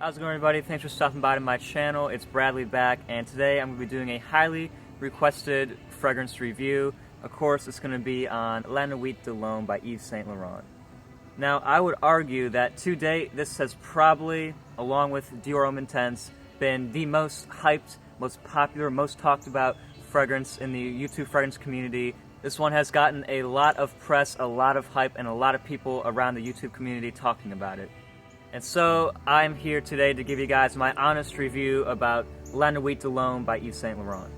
How's it going, everybody? Thanks for stopping by to my channel. It's Bradley back, and today I'm going to be doing a highly requested fragrance review. Of course, it's going to be on La Nuit De L'Homme by Yves Saint Laurent. Now, I would argue that to date, this has probably, along with Dior Homme Intense, been the most hyped, most popular, most talked about fragrance in the YouTube fragrance community. This one has gotten a lot of press, a lot of hype, and a lot of people around the YouTube community talking about it. And so I'm here today to give you guys my honest review about La Nuit De L'Homme by Yves Saint Laurent.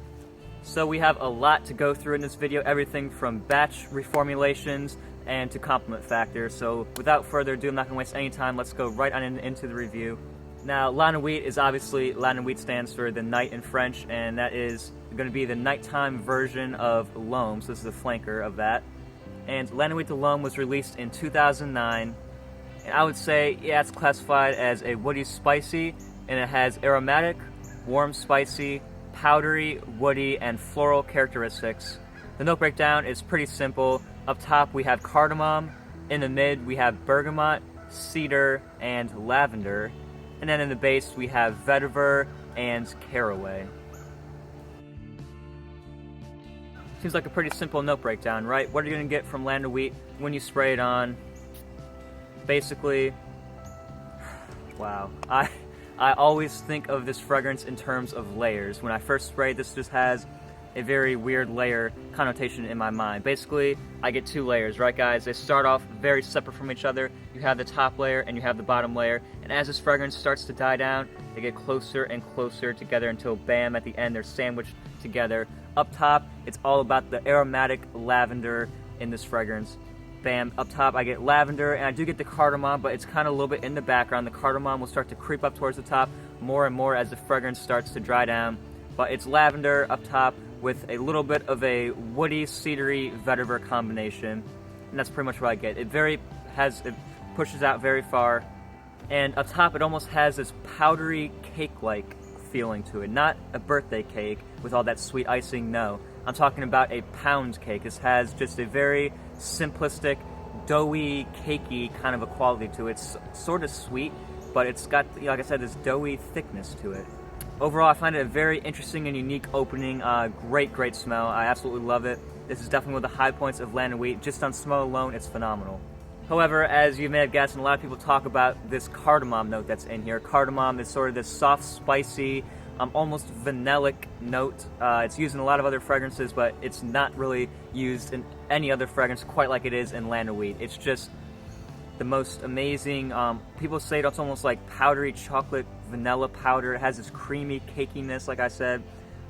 So we have a lot to go through in this video, everything from batch reformulations and to compliment factor. So without further ado, I'm not going to waste any time. Let's go right on into the review. Now, La Nuit is obviously, La Nuit stands for the night in French, and that is going to be the nighttime version of L'Homme. So this is a flanker of that. And La Nuit De L'Homme was released in 2009. And I would say, yeah, it's classified as a woody spicy, and it has aromatic, warm spicy, powdery, woody, and floral characteristics. The note breakdown is pretty simple. Up top we have cardamom, in the mid we have bergamot, cedar, and lavender, and then in the base we have vetiver and caraway. Seems like a pretty simple note breakdown, right? What are you going to get from La Nuit when you spray it on? Basically, wow, I always think of this fragrance in terms of layers. When I first spray, this just has a very weird layer connotation in my mind. Basically, I get two layers, right guys? They start off very separate from each other. You have the top layer and you have the bottom layer, and as this fragrance starts to die down, they get closer and closer together until bam, at the end they're sandwiched together. Up top, it's all about the aromatic lavender in this fragrance. Bam, up top I get lavender, and I do get the cardamom, but it's kind of a little bit in the background. The cardamom will start to creep up towards the top more and more as the fragrance starts to dry down. But it's lavender up top with a little bit of a woody, cedary, vetiver combination, and that's pretty much what I get. It pushes out very far, and up top it almost has this powdery cake-like feeling to it. Not a birthday cake with all that sweet icing, no. I'm talking about a pound cake. This has just a very simplistic, doughy, cakey kind of a quality to it. It's sort of sweet, but it's got, like I said, this doughy thickness to it. Overall, I find it a very interesting and unique opening. Great smell. I absolutely love it. This is definitely one of the high points of La Nuit. Just on smell alone, it's phenomenal. However, as you may have guessed, and a lot of people talk about this cardamom note that's in here. Cardamom is sort of this soft, spicy, almost vanillic note. It's used in a lot of other fragrances, but it's not really used in any other fragrance quite like it is in La Nuit. It's just the most amazing, people say it's almost like powdery chocolate vanilla powder. It has this creamy cakiness, like I said.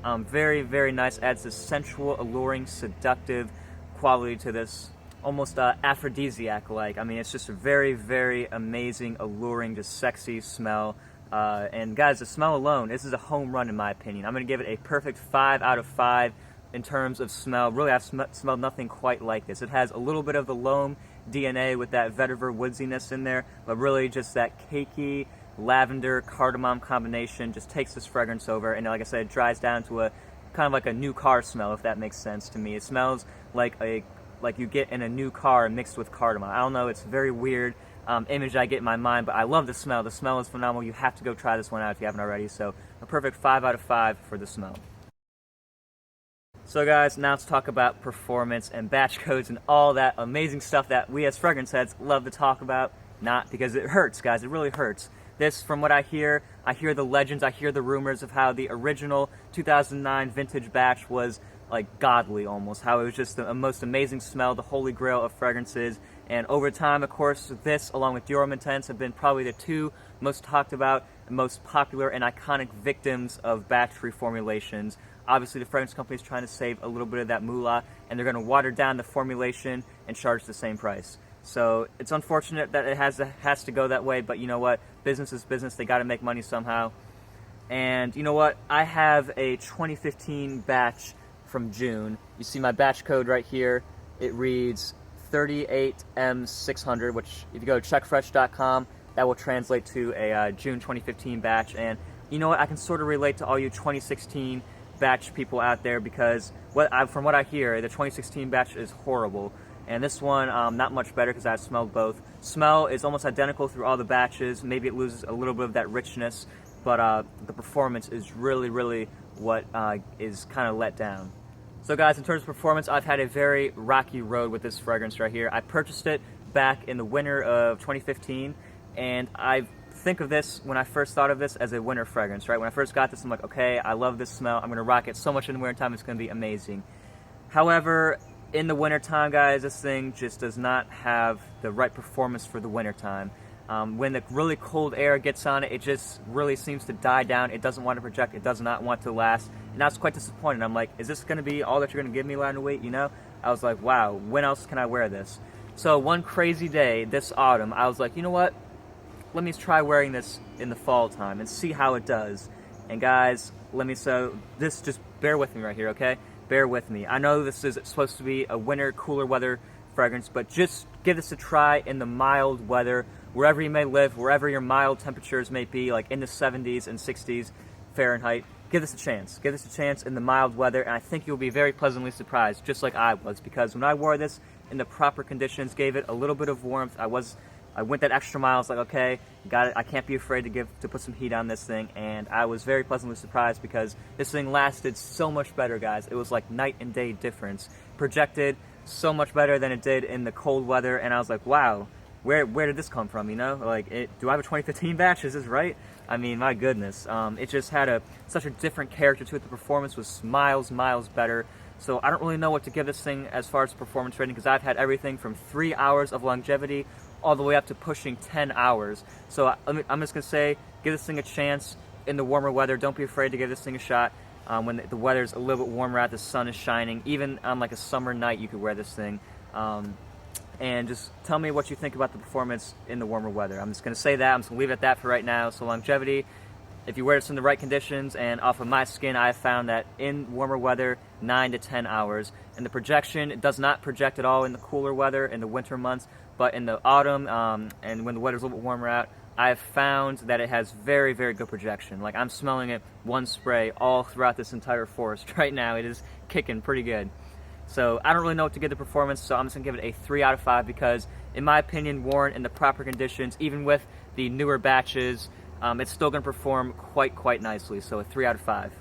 Very nice, adds this sensual, alluring, seductive quality to this, almost aphrodisiac-like. I mean, it's just a very amazing, alluring, just sexy smell. And guys, the smell alone, this is a home run in my opinion. I'm going to give it a perfect 5 out of 5 in terms of smell. Really, I've smelled nothing quite like this. It has a little bit of the L'Homme DNA with that vetiver woodsiness in there, but really just that cakey lavender cardamom combination just takes this fragrance over, and like I said, it dries down to a kind of like a new car smell, if that makes sense to me. It smells like you get in a new car mixed with cardamom. I don't know, it's a very weird image I get in my mind, but I love the smell. The smell is phenomenal. You have to go try this one out if you haven't already. So a perfect 5 out of 5 for the smell. So guys, now let's talk about performance and batch codes and all that amazing stuff that we as fragrance heads love to talk about. Not because it hurts, guys. It really hurts. This, from what I hear the legends, I hear the rumors of how the original 2009 vintage batch was like godly almost, how it was just the most amazing smell, the holy grail of fragrances. And over time, of course, this along with Dior Homme Intense have been probably the two most talked about, most popular and iconic victims of batch reformulations. Obviously, the fragrance company is trying to save a little bit of that moolah, and they're going to water down the formulation and charge the same price. So it's unfortunate that it has to go that way, but you know what? Business is business. They got to make money somehow. And you know what? I have a 2015 batch from June. You see my batch code right here. It reads 38M600, which if you go to checkfresh.com, that will translate to a June 2015 batch. And you know what? I can sort of relate to all you 2016 batch people out there, because from what I hear, the 2016 batch is horrible. And this one, not much better because I've smelled both. smell is almost identical through all the batches. Maybe it loses a little bit of that richness, but the performance is really what is kind of let down. So guys, in terms of performance, I've had a very rocky road with this fragrance right here. I purchased it back in the winter of 2015, and I think of this, when I first thought of this, as a winter fragrance, right? When I first got this, I'm like, okay, I love this smell. I'm gonna rock it so much in the winter time, it's gonna be amazing. However, in the winter time, guys, this thing just does not have the right performance for the winter time. When the really cold air gets on it, it just really seems to die down. It doesn't want to project. It does not want to last. And I was quite disappointed. I'm like, is this going to be all that you're going to give me, La Nuit? You know? I was like, wow, when else can I wear this? So one crazy day this autumn, I was like, you know what? Let me try wearing this in the fall time and see how it does. And guys, just bear with me right here, okay? Bear with me. I know this is supposed to be a winter, cooler weather fragrance, but just give this a try in the mild weather, wherever you may live, wherever your mild temperatures may be, like in the 70s and 60s Fahrenheit. Give this a chance. Give this a chance in the mild weather, and I think you'll be very pleasantly surprised, just like I was, because when I wore this in the proper conditions, gave it a little bit of warmth, I went that extra mile. I was like, okay, got it. I can't be afraid to put some heat on this thing, and I was very pleasantly surprised because this thing lasted so much better, guys. It was like night and day difference. Projected so much better than it did in the cold weather, and I was like, wow, where did this come from? You know, like, do I have a 2015 batch? Is this right? I mean, my goodness, it just had such a different character to it. The performance was miles better. So I don't really know what to give this thing as far as performance rating, because I've had everything from 3 hours of longevity all the way up to pushing 10 hours. So I'm just gonna say, give this thing a chance in the warmer weather. Don't be afraid to give this thing a shot. When the weather's a little bit warmer out, the sun is shining. Even on like a summer night, you could wear this thing. And just tell me what you think about the performance in the warmer weather. I'm just gonna say that. I'm just gonna leave it at that for right now. So longevity, if you wear this in the right conditions, and off of my skin, I have found that in warmer weather, 9 to 10 hours. And the projection, it does not project at all in the cooler weather, in the winter months, but in the autumn, and when the weather's a little bit warmer out, I have found that it has very good projection. Like, I'm smelling it one spray all throughout this entire forest right now. It is kicking pretty good. So I don't really know what to give the performance, so I'm just gonna give it a 3 out of 5 because, in my opinion, worn in the proper conditions, even with the newer batches, it's still gonna perform quite nicely. So a 3 out of 5.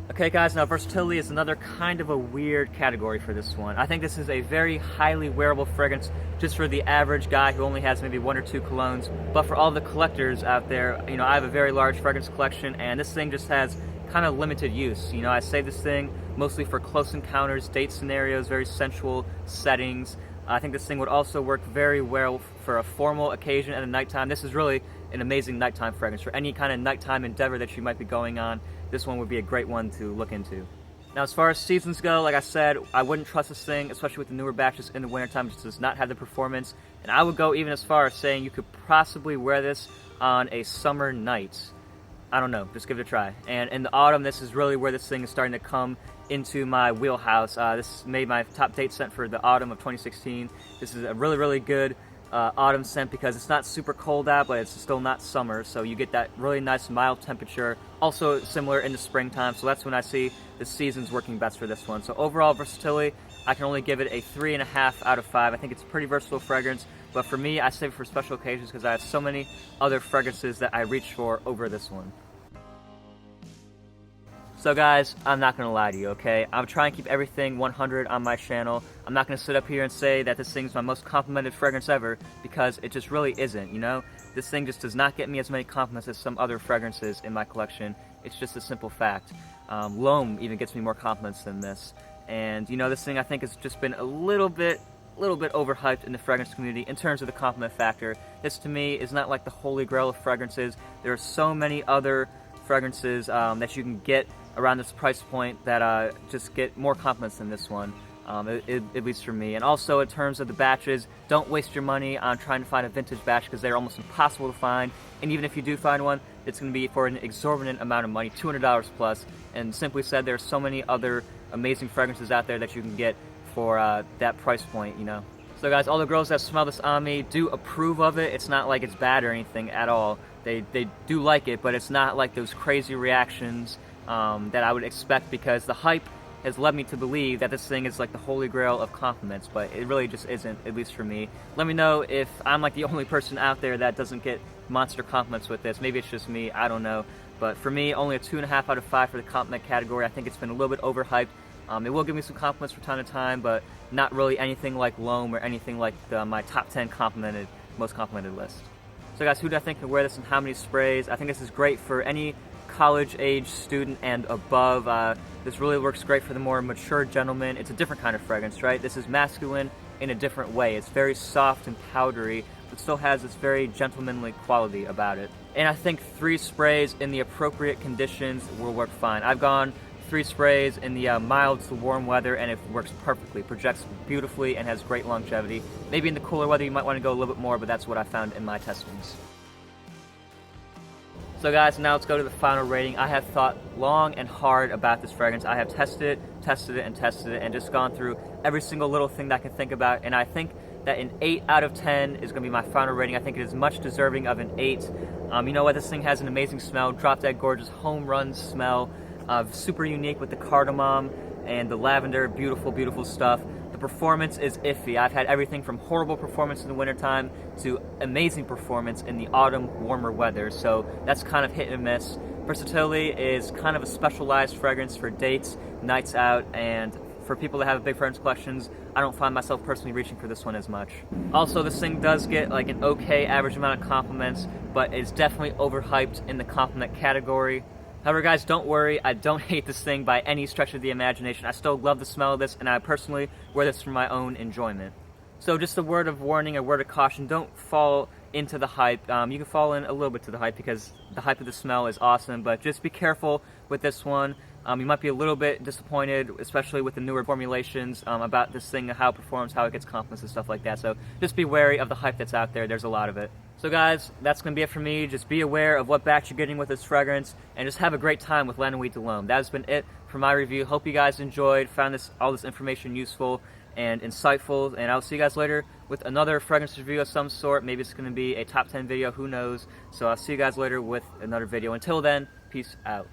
Okay guys, now versatility is another kind of a weird category for this one. I think this is a very highly wearable fragrance just for the average guy who only has maybe 1 or 2 colognes. But for all the collectors out there, you know, I have a very large fragrance collection, and this thing just has kind of limited use. You know, I save this thing mostly for close encounters, date scenarios, very sensual settings. I think this thing would also work very well for a formal occasion at the nighttime. This is really an amazing nighttime fragrance for any kind of nighttime endeavor that you might be going on. This one would be a great one to look into. Now, as far as seasons go, like I said, I wouldn't trust this thing, especially with the newer batches in the wintertime. It just does not have the performance. And I would go even as far as saying you could possibly wear this on a summer night. I don't know, just give it a try. And in the autumn, this is really where this thing is starting to come into my wheelhouse. This made my top date scent for the autumn of 2016. This is a really good autumn scent because it's not super cold out, but it's still not summer, so you get that really nice mild temperature. Also similar in the springtime, so that's when I see the seasons working best for this one. So overall versatility, I can only give it a 3.5 out of 5. I think it's a pretty versatile fragrance, but for me, I save it for special occasions because I have so many other fragrances that I reach for over this one. So guys, I'm not gonna lie to you, okay? I'm trying to keep everything 100 on my channel. I'm not gonna sit up here and say that this thing's my most complimented fragrance ever, because it just really isn't, you know? This thing just does not get me as many compliments as some other fragrances in my collection. It's just a simple fact. L'Homme even gets me more compliments than this. And you know, this thing I think has just been a little bit overhyped in the fragrance community in terms of the compliment factor. This to me is not like the holy grail of fragrances. There are so many other fragrances that you can get around this price point that just get more compliments than this one, at least for me. And also in terms of the batches, don't waste your money on trying to find a vintage batch because they're almost impossible to find. And even if you do find one, it's going to be for an exorbitant amount of money, $200 plus. And simply said, there are so many other amazing fragrances out there that you can get for that price point, you know. So guys, all the girls that smell this on me do approve of it. It's not like it's bad or anything at all. They do like it, but it's not like those crazy reactions that I would expect, because the hype has led me to believe that this thing is like the holy grail of compliments, but it really just isn't, at least for me. Let me know if I'm like the only person out there that doesn't get monster compliments with this. Maybe it's just me, I don't know. But for me, only a 2.5 out of 5 for the compliment category. I think it's been a little bit overhyped. It will give me some compliments from time to time, but not really anything like L'Homme or anything like my top 10 most complimented list. So guys, who do I think can wear this and how many sprays? I think this is great for any college-age student and above. This really works great for the more mature gentleman. It's a different kind of fragrance, right? This is masculine in a different way. It's very soft and powdery, but still has this very gentlemanly quality about it. And I think 3 sprays in the appropriate conditions will work fine. I've gone 3 sprays in the mild to warm weather, and it works perfectly. Projects beautifully and has great longevity. Maybe in the cooler weather you might want to go a little bit more, but that's what I found in my testings. So guys, now let's go to the final rating. I have thought long and hard about this fragrance. I have tested it, and just gone through every single little thing that I can think about, and I think that an 8 out of 10 is going to be my final rating. I think it is much deserving of an 8. You know what? This thing has an amazing smell, drop-dead gorgeous, home run smell, super unique with the cardamom and the lavender, beautiful, beautiful stuff. The performance is iffy. I've had everything from horrible performance in the wintertime to amazing performance in the autumn, warmer weather, so that's kind of hit and miss. Versatility is kind of a specialized fragrance for dates, nights out, and for people that have big fragrance collections. I don't find myself personally reaching for this one as much. Also, this thing does get like an okay average amount of compliments, but it's definitely overhyped in the compliment category. However, guys, don't worry, I don't hate this thing by any stretch of the imagination. I still love the smell of this, and I personally wear this for my own enjoyment. So just a word of warning, a word of caution, don't fall into the hype. You can fall in a little bit to the hype because the hype of the smell is awesome, but just be careful with this one. You might be a little bit disappointed, especially with the newer formulations, about this thing, how it performs, how it gets compliments and stuff like that. So just be wary of the hype that's out there. There's a lot of it. So guys, that's going to be it for me. Just be aware of what batch you're getting with this fragrance, and just have a great time with La Nuit De L'Homme. That has been it for my review. Hope you guys enjoyed, found all this information useful and insightful, and I'll see you guys later with another fragrance review of some sort. Maybe it's going to be a top 10 video, who knows. So I'll see you guys later with another video. Until then, peace out.